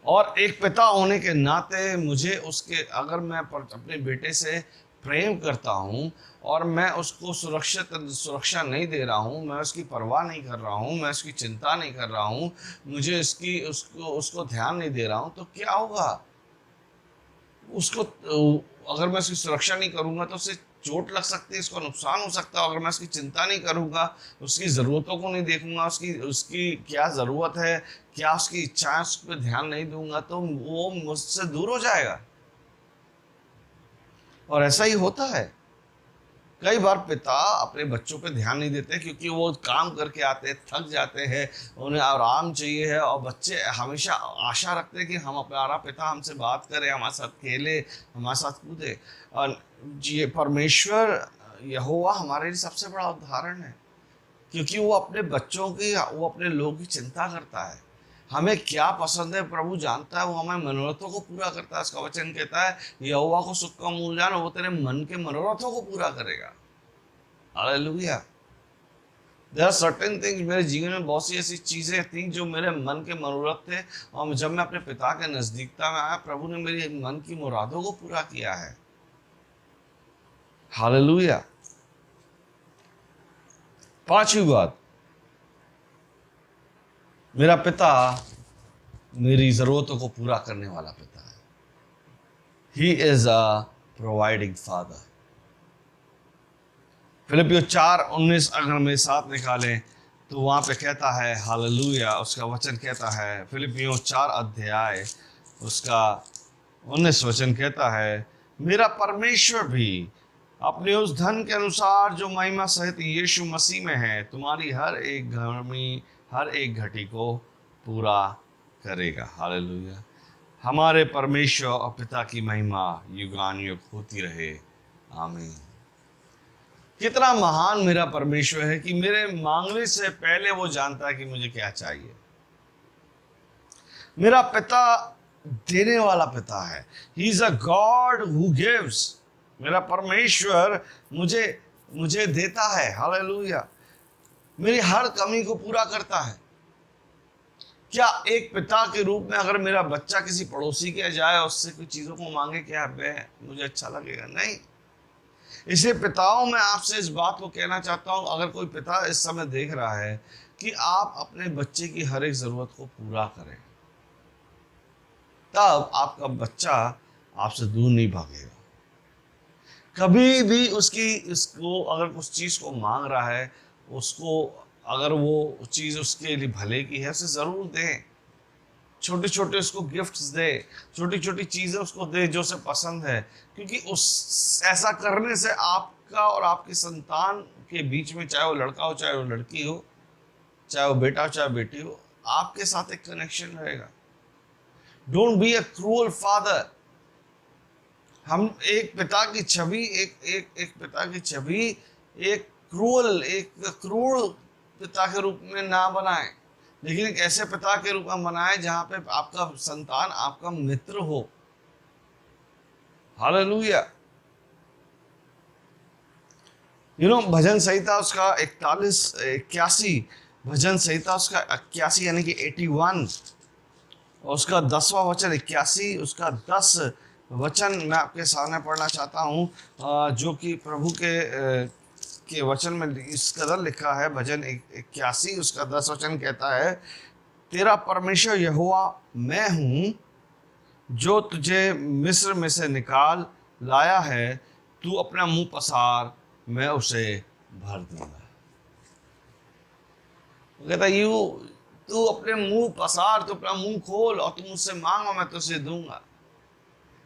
A: और एक पिता होने के नाते मुझे उसके, अगर मैं अपने बेटे से प्रेम करता हूँ और मैं उसको सुरक्षा नहीं दे रहा हूँ, मैं उसकी परवाह नहीं कर रहा हूँ, मैं उसकी चिंता नहीं कर रहा हूँ, मुझे उसकी उसको उसको ध्यान नहीं दे रहा हूँ, तो क्या होगा? उसको, अगर मैं उसकी सुरक्षा नहीं करूंगा तो उसे चोट लग सकती है, उसको नुकसान हो सकता है। अगर मैं उसकी चिंता नहीं करूंगा, उसकी ज़रूरतों को नहीं देखूंगा, उसकी उसकी क्या ज़रूरत है, क्या उसकी इच्छा, उस पर ध्यान नहीं दूंगा, तो वो मुझसे दूर हो जाएगा। और ऐसा ही होता है। कई बार पिता अपने बच्चों पे ध्यान नहीं देते क्योंकि वो काम करके आते हैं, थक जाते हैं, उन्हें आराम चाहिए है, और बच्चे हमेशा आशा रखते हैं कि हम हमारा पिता हमसे बात करे, हमारे साथ खेले, हमारे साथ कूदे। और ये परमेश्वर यहोवा हमारे लिए सबसे बड़ा उदाहरण है, क्योंकि वो अपने बच्चों की, वो अपने लोगों की चिंता करता है। हमें क्या पसंद है प्रभु जानता है, वो हमें मनोरथों को पूरा करता है। उसका वचन कहता है, यहोवा को सुख का मूल जान, वो तेरे मन के मनोरथों को पूरा करेगा। Hallelujah. There are certain things, मेरे जीवन में बहुत सी ऐसी चीजें थी जो मेरे मन के मनोरथ थे, और जब मैं अपने पिता के नजदीकता में आया, प्रभु ने मेरी मन की मुरादों को पूरा किया है। हालेलुया। पांचवी बात, मेरा पिता मेरी जरूरतों को पूरा करने वाला पिता है। He is a providing father. Philippians 4:19 अगर मेरे साथ निकालें तो वहां पे कहता है, हालेलुया, उसका वचन कहता है, फिलिपियो 4 अध्याय उसका 19 वचन कहता है, मेरा परमेश्वर भी अपने उस धन के अनुसार जो महिमा सहित यीशु मसीह में है, तुम्हारी हर एक गर्मी, हर एक घटी को पूरा करेगा। हालेलुया। हमारे परमेश्वर और पिता की महिमा युगानुयुग होती रहे। आमीन। कितना महान मेरा परमेश्वर है कि मेरे मांगने से पहले वो जानता है कि मुझे क्या चाहिए। मेरा पिता देने वाला पिता है। He is a God who gives. मेरा परमेश्वर मुझे मुझे देता है। हालेलुया। मेरी हर कमी को पूरा करता है। क्या एक पिता के रूप में अगर मेरा बच्चा किसी पड़ोसी के जाए, उससे कुछ चीजों को मांगे, क्या मुझे अच्छा लगेगा? नहीं। इसलिए पिताओं, मैं आपसे इस बात को कहना चाहता हूं, अगर कोई पिता इस समय देख रहा है, कि आप अपने बच्चे की हर एक जरूरत को पूरा करें, तब आपका बच्चा आपसे दूर नहीं भागेगा। कभी भी उसको अगर कुछ चीज को मांग रहा है, उसको अगर वो चीज उसके लिए भले की है, उसे जरूर दें। छोटे छोटे उसको गिफ्ट्स दे, छोटी छोटी चीजें उसको दे जो उसे पसंद है, क्योंकि उस ऐसा करने से आपका और आपकी संतान के बीच में, चाहे वो लड़का हो चाहे वो लड़की हो, चाहे वो बेटा हो चाहे बेटी हो, आपके साथ एक कनेक्शन रहेगा। Don't be a cruel father. हम एक पिता की छवि, एक पिता की छवि एक क्रूर पिता के रूप में ना बनाए, लेकिन एक ऐसे पिता के रूप में बनाए जहां पे आपका संतान आपका मित्र हो। हालेलुया। भजन संहिता उसका 81, भजन संहिता उसका 81 यानी कि 81, और उसका 10वां वचन, 81 उसका 10 वचन मैं आपके सामने पढ़ना चाहता हूँ, जो कि प्रभु के वचन में इस कदर लिखा है। भजन 81 उसका 10 वचन कहता है, तेरा परमेश्वर यहोवा मैं हूँ, जो तुझे मिस्र में से निकाल लाया है, तू अपना मुंह पसार, मैं उसे भर दूंगा। कहता यू, तू अपने मुंह पसार, तू अपना मुंह खोल और तू मुझसे मांगो, मैं तुझे दूंगा।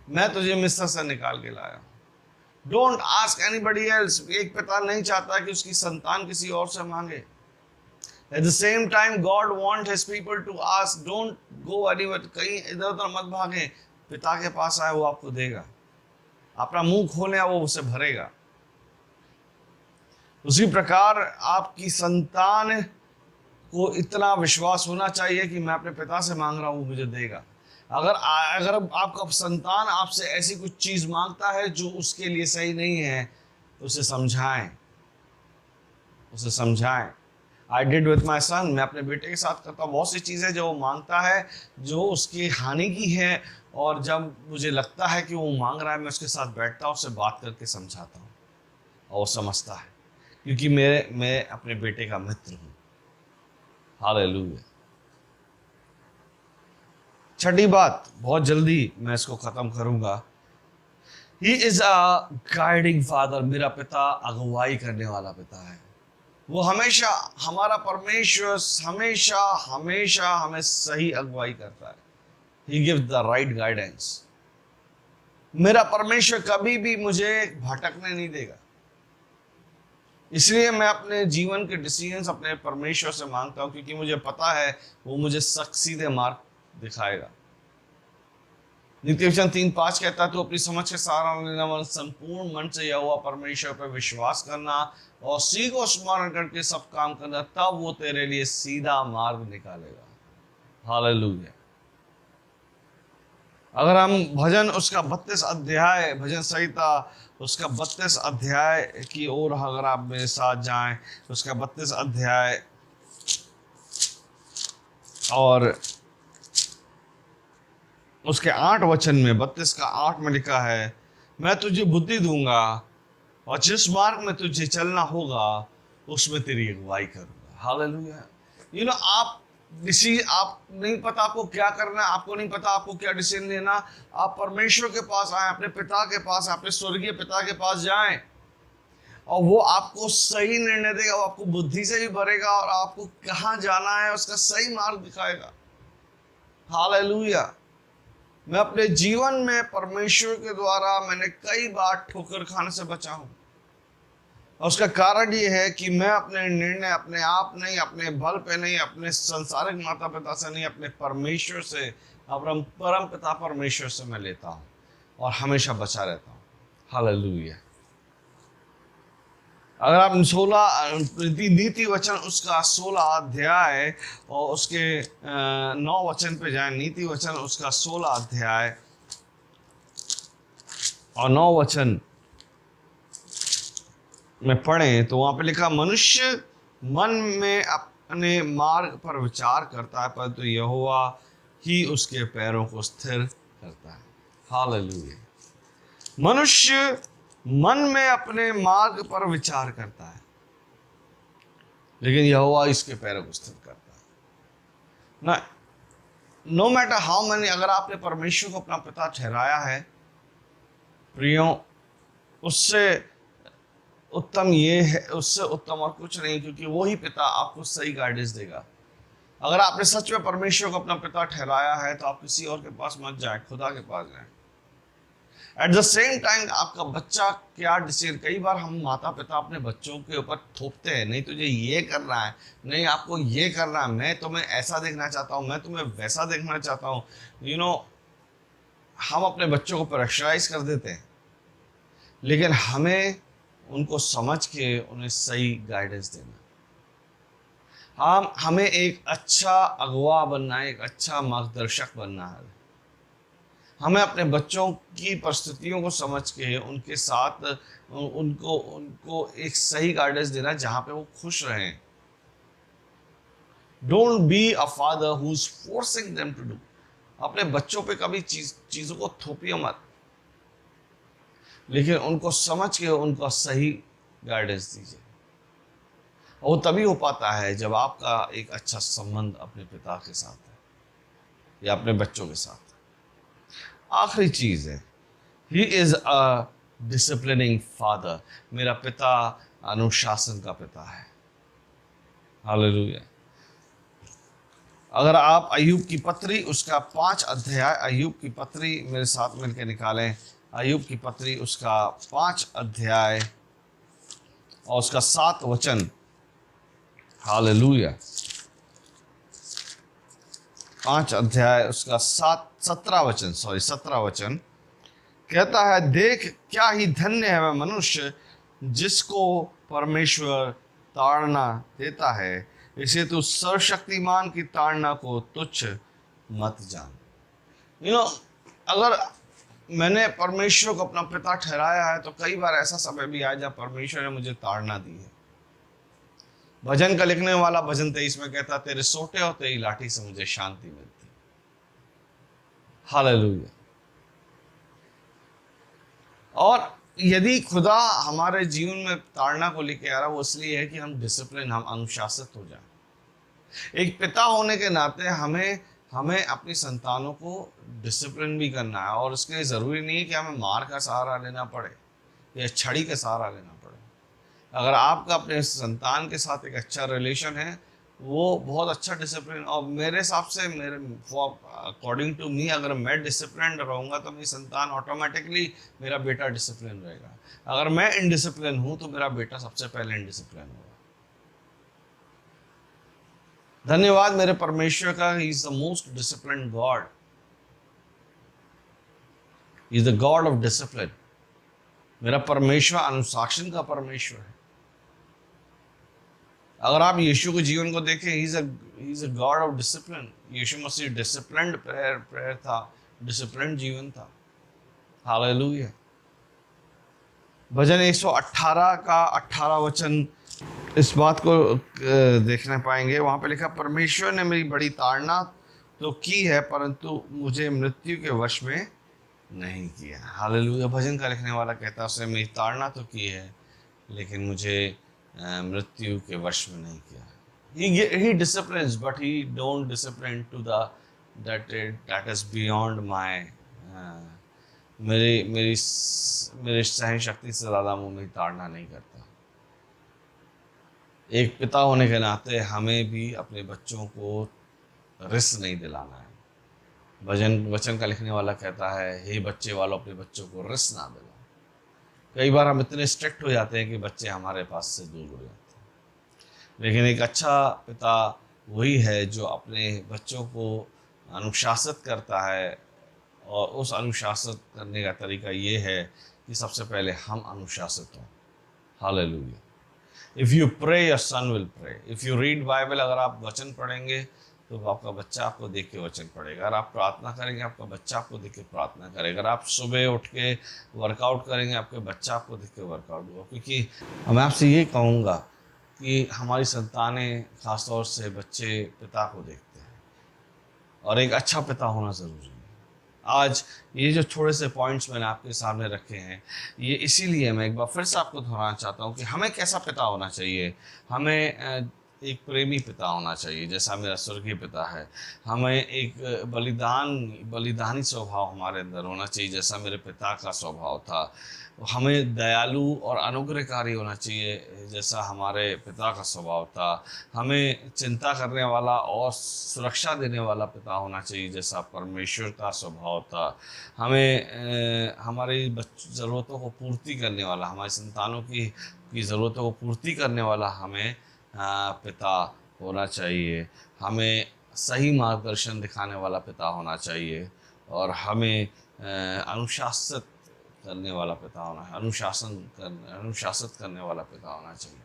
A: मैं तुझे मिस्र से निकाल के लाया। Don't ask anybody else. एक पिता नहीं चाहता कि उसकी संतान किसी और से मांगे। At the same time, God wants His people to ask. Don't go anywhere. कहीं इधर उधर मत भागे। पिता के पास आए, वो आपको देगा। अपना मुंह खोले, वो उसे भरेगा। उसी प्रकार आपकी संतान को इतना विश्वास होना चाहिए कि मैं अपने पिता से मांग रहा हूँ, वो मुझे देगा। अगर आपका संतान आपसे ऐसी कुछ चीज मांगता है जो उसके लिए सही नहीं है, तो उसे समझाएं, उसे समझाएं। आई डिड विथ माई सन, मैं अपने बेटे के साथ करता हूँ। बहुत सी चीज़ें जो वो मांगता है जो उसकी हानि की है, और जब मुझे लगता है कि वो मांग रहा है, मैं उसके साथ बैठता हूँ, उससे बात करके समझाता हूँ, और वो समझता है, क्योंकि मैं अपने बेटे का मित्र हूँ। हालेलुया। छठी बात, बहुत जल्दी मैं इसको खत्म करूंगा। ही इज अ गाइडिंग फादर, मेरा पिता अगुवाई करने वाला पिता है। वो हमेशा, हमारा परमेश्वर हमेशा हमेशा हमें सही अगुवाई करता है। He gives the right guidance. मेरा परमेश्वर कभी भी मुझे भटकने नहीं देगा। इसलिए मैं अपने जीवन के डिसीजंस अपने परमेश्वर से मांगता हूं, क्योंकि मुझे पता है वो मुझे सीधे मार्ग दिखाएगा। नीति वचन 3:5 कहता है, तो अपनी समझ के सारा लेना, मन संपूर्ण मन से यहोवा परमेश्वर पर विश्वास करना और उसी को स्मरण करके सब काम करना, तब वो तेरे लिए सीधा मार्ग निकालेगा। हालेलुया। अगर हम भजन उसका 32 अध्याय, भजन संहिता उसका 32 अध्याय की ओर अगर आप मेरे साथ जाएं, उसका 32 अध्याय और उसके 8 वचन में, 32 का 8 में लिखा है, मैं तुझे बुद्धि दूंगा और जिस मार्ग में तुझे चलना होगा उसमें तेरी अगुवाई करूंगा। हालेलुया। आप नहीं पता आपको क्या करना है, आपको नहीं पता आपको क्या डिसीजन लेना, आप परमेश्वर के पास आए, अपने पिता के पास, अपने स्वर्गीय पिता के पास जाएं, और वो आपको सही निर्णय देगा, वो आपको बुद्धि से भी भरेगा और आपको कहाँ जाना है उसका सही मार्ग दिखाएगा। हालेलुया। मैं अपने जीवन में परमेश्वर के द्वारा मैंने कई बार ठोकर खाने से बचा हूं, और उसका कारण ये है कि मैं अपने निर्णय अपने आप नहीं, अपने बल पे नहीं, अपने संसारिक माता पिता से नहीं, अपने परमेश्वर से, अपने परम पिता परमेश्वर से मैं लेता हूं और हमेशा बचा रहता हूं। हालेलुया। अगर आप 16 नीति वचन उसका 16 अध्याय और उसके 9 वचन पे जाएं, नीति वचन उसका 16 अध्याय और 9 वचन में पढ़ें, तो वहां पे लिखा, मनुष्य मन में अपने मार्ग पर विचार करता है, परंतु यहोवा ही उसके पैरों को स्थिर करता है। हालेलुया। मनुष्य मन में अपने मार्ग पर विचार करता है, लेकिन यहोवा इसके पैरों को स्थिर करता है ना। नो मैटर हाउ मैनी, अगर आपने परमेश्वर को अपना पिता ठहराया है, प्रियो, उससे उत्तम ये है, उससे उत्तम और कुछ नहीं, क्योंकि वो ही पिता आपको सही गाइडेंस देगा। अगर आपने सच में परमेश्वर को अपना पिता ठहराया है, तो आप किसी और के पास मत जाएं, खुदा के पास जाएं। एट द सेम टाइम आपका बच्चा क्या डिसीजन, कई बार हम माता पिता अपने बच्चों के ऊपर थोपते हैं, नहीं तुझे ये करना है, नहीं आपको ये करना है, मैं तुम्हें ऐसा देखना चाहता हूँ, मैं तुम्हें वैसा देखना चाहता हूँ। हम अपने बच्चों को प्रेशराइज कर देते हैं, लेकिन हमें उनको समझ के उन्हें सही गाइडेंस देना। हमें एक अच्छा अगुवा बनना है, एक अच्छा मार्गदर्शक बनना है। हमें अपने बच्चों की परिस्थितियों को समझ के उनके साथ उनको उनको एक सही गाइडेंस देना जहां पे वो खुश रहें। Don't be a father who is forcing them to do. अपने बच्चों पे कभी चीजों को थोपिए मत, लेकिन उनको समझ के उनका सही गाइडेंस दीजिए। और वो तभी हो पाता है जब आपका एक अच्छा संबंध अपने पिता के साथ है या अपने बच्चों के साथ। आखिरी चीज है, he is a disciplining father. मेरा पिता अनुशासन का पिता है। हालेलुया। अगर आप अय्यूब की पत्री उसका 5 अध्याय, अय्यूब की पत्री मेरे साथ मिलकर निकालें, अय्यूब की पत्री उसका 5 अध्याय और उसका 7 वचन। हालेलुया। 5 अध्याय उसका 17 वचन, 17 वचन कहता है, देख क्या ही धन्य है वह मनुष्य जिसको परमेश्वर ताड़ना देता है, इसे तू सर्वशक्तिमान की ताड़ना को तुच्छ मत जान। अगर मैंने परमेश्वर को अपना पिता ठहराया है, तो कई बार ऐसा समय भी आया जब परमेश्वर ने मुझे ताड़ना दी है। भजन का लिखने वाला भजन 23 में कहता, तेरे सोटे और तेरी लाठी से मुझे शांति मिलती। हालेलुया। और यदि खुदा हमारे जीवन में ताड़ना को लेके आ रहा, वो इसलिए है कि हम डिसिप्लिन, हम अनुशासित हो जाए। एक पिता होने के नाते हमें हमें अपनी संतानों को डिसिप्लिन भी करना है, और उसके लिए ज़रूरी नहीं है कि हमें मार का सहारा लेना पड़े या छड़ी का सहारा लेना पड़े। अगर आपका अपने संतान के साथ एक अच्छा रिलेशन है, वो बहुत अच्छा डिसिप्लिन, और मेरे हिसाब से, मेरे अकॉर्डिंग टू मी, अगर मैं डिसिप्लिन रहूँगा तो मेरी संतान ऑटोमेटिकली, मेरा बेटा डिसिप्लिन रहेगा। अगर मैं इनडिसिप्लिन हूँ तो मेरा बेटा सबसे पहले इनडिसिप्लिन होगा। धन्यवाद मेरे परमेश्वर का, he is the most discipline God, he is the God of discipline. मेरा परमेश्वर अनुशासन का परमेश्वर है। अगर आप यीशु के जीवन को देखें, he is a God of discipline. Yeshu Masih disciplined prayer था, डिसिप्लिन्ड जीवन था। हालेलुया। भजन 118 का 18 वचन इस बात को देखने पाएंगे। वहां पे लिखा, परमेश्वर ने मेरी बड़ी ताड़ना तो की है, परंतु मुझे मृत्यु के वश में नहीं किया। हालेलुया। भजन का लिखने वाला कहता है, उसने मेरी ताड़ना तो की है, लेकिन मुझे मृत्यु के वश में नहीं किया। He disciplines, but he don't discipline to the that is beyond my मेरी मेरी मेरी सहन शक्ति से ज़्यादा वो मेरी ताड़ना नहीं करता। एक पिता होने के नाते हमें भी अपने बच्चों को रिस्क नहीं दिलाना है। वचन का लिखने वाला कहता है, हे बच्चे वालों, अपने बच्चों को रिस्क ना दिलाओ। कई बार हम इतने स्ट्रिक्ट हो जाते हैं कि बच्चे हमारे पास से दूर हो जाते हैं। लेकिन एक अच्छा पिता वही है जो अपने बच्चों को अनुशासित करता है, और उस अनुशासित करने का तरीका ये है कि सबसे पहले हम अनुशासित हों। Hallelujah. If you pray, your son will pray. If you read Bible, अगर आप वचन पढ़ेंगे तो आपका बच्चा आपको देख के वचन पढ़ेगा। अगर आप प्रार्थना करेंगे, आपका बच्चा आपको देख के प्रार्थना करेगा। अगर आप सुबह उठ के वर्कआउट करेंगे, आपके बच्चा आपको देख के वर्कआउट होगा। क्योंकि मैं आपसे ये कहूँगा कि हमारी संतानें, खासतौर से बच्चे, पिता को देखते हैं, और एक अच्छा पिता होना ज़रूरी है। आज ये जो थोड़े से पॉइंट्स मैंने आपके सामने रखे हैं, ये इसीलिए मैं एक बार फिर से आपको दोहराना चाहता हूँ कि हमें कैसा पिता होना चाहिए। हमें एक प्रेमी पिता होना चाहिए, जैसा मेरा स्वर्गीय पिता है। हमें एक बलिदानी स्वभाव हमारे अंदर होना चाहिए, जैसा मेरे पिता का स्वभाव था। हमें दयालु और अनुग्रहकारी होना चाहिए, जैसा हमारे पिता का स्वभाव था। हमें चिंता करने वाला और सुरक्षा देने वाला पिता होना चाहिए, जैसा परमेश्वर का स्वभाव था। हमें हमारी ज़रूरतों को पूर्ति करने वाला, हमारी संतानों की ज़रूरतों को पूर्ति करने वाला हमें पिता होना चाहिए। हमें सही मार्गदर्शन दिखाने वाला पिता होना चाहिए, और हमें अनुशासित करने वाला पिता होना है, अनुशासित करने वाला पिता होना चाहिए।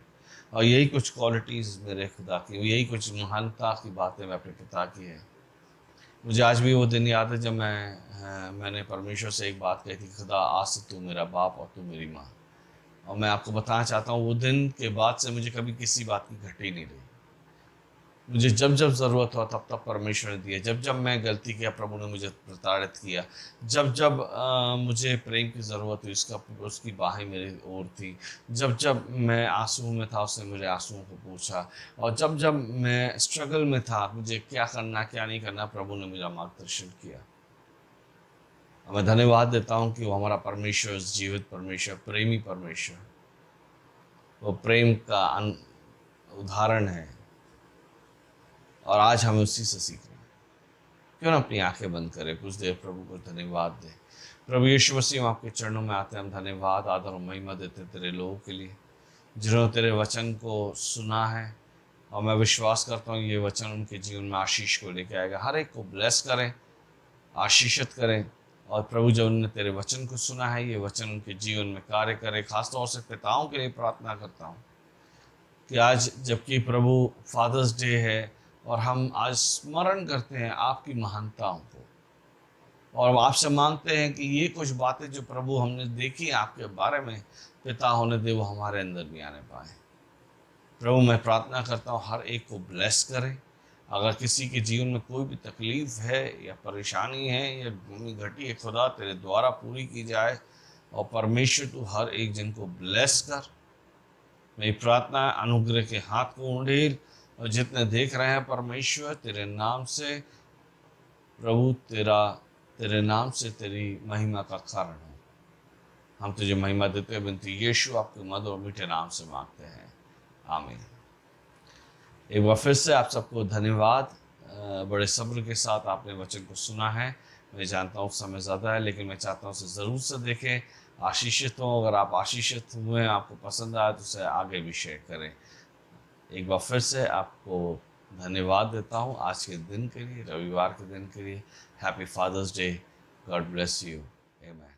A: और यही कुछ क्वालिटीज़ मेरे खुदा की, यही कुछ महानता की बातें मैं अपने पिता की है। मुझे आज भी वो दिन याद है जब मैंने परमेश्वर से एक बात कही थी, खुदा आज से तू मेरा बाप और तू मेरी माँ। और मैं आपको बताना चाहता हूँ, वो दिन के बाद से मुझे कभी किसी बात की घटी नहीं रही। मुझे जब जब ज़रूरत हो तब तब परमेश्वर ने दिया। जब जब मैं गलती किया, प्रभु ने मुझे प्रताड़ित किया। जब जब मुझे प्रेम की ज़रूरत हुई, उसकी बाहें मेरी ओर थी। जब जब मैं आंसू में था, उसने मेरे आंसुओं को पूछा। और जब जब मैं स्ट्रगल में था, मुझे क्या करना क्या नहीं करना, प्रभु ने मेरा मार्गदर्शन किया। मैं धन्यवाद देता हूँ कि वो हमारा परमेश्वर, जीवित परमेश्वर, प्रेमी परमेश्वर, वो प्रेम का उदाहरण है, और आज हमें उसी से सीखना है। क्यों ना अपनी आंखें बंद करें, कुछ देर प्रभु को धन्यवाद दें। प्रभु यीशु मसीह, हम आपके चरणों में आते हैं, हम धन्यवाद, आदर और महिमा देते हैं तेरे लोगों के लिए जिन्होंने तेरे वचन को सुना है। और मैं विश्वास करता हूँ ये वचन उनके जीवन में आशीष को लेकर आएगा। हर एक को ब्लेस करें, आशीषित करें। और प्रभु, जब उन्होंने तेरे वचन को सुना है, ये वचन उनके जीवन में कार्य करे। खासतौर से पिताओं के लिए प्रार्थना करता हूँ कि आज, जबकि प्रभु फादर्स डे है, और हम आज स्मरण करते हैं आपकी महानताओं को, और आपसे मांगते हैं कि ये कुछ बातें जो प्रभु हमने देखी आपके बारे में पिता होने दे, वो हमारे अंदर भी आने पाए। प्रभु मैं प्रार्थना करता हूँ हर एक को ब्लेस करें। अगर किसी के जीवन में कोई भी तकलीफ़ है या परेशानी है या कमी घटी है, खुदा तेरे द्वारा पूरी की जाए। और परमेश्वर तू हर एक जन को ब्लेस कर। मेरी प्रार्थना है अनुग्रह के हाथ को उंडेल, और जितने देख रहे हैं परमेश्वर तेरे नाम से, प्रभु तेरे नाम से तेरी महिमा का कारण हो। हम तुझे महिमा देते हैं, बिनती यीशु आपके मधुर और मीठे नाम से मांगते हैं, आमीन। एक बार फिर से आप सबको धन्यवाद। बड़े सब्र के साथ आपने वचन को सुना है। मैं जानता हूँ समय ज़्यादा है, लेकिन मैं चाहता हूँ उसे ज़रूर से देखें, आशीषित हों। अगर आप आशीषित हुए हैं, आपको पसंद आया, तो उसे आगे भी शेयर करें। एक बार फिर से आपको धन्यवाद देता हूँ आज के दिन के लिए, रविवार के दिन के लिए। Happy Father's Day. God bless you. आमीन।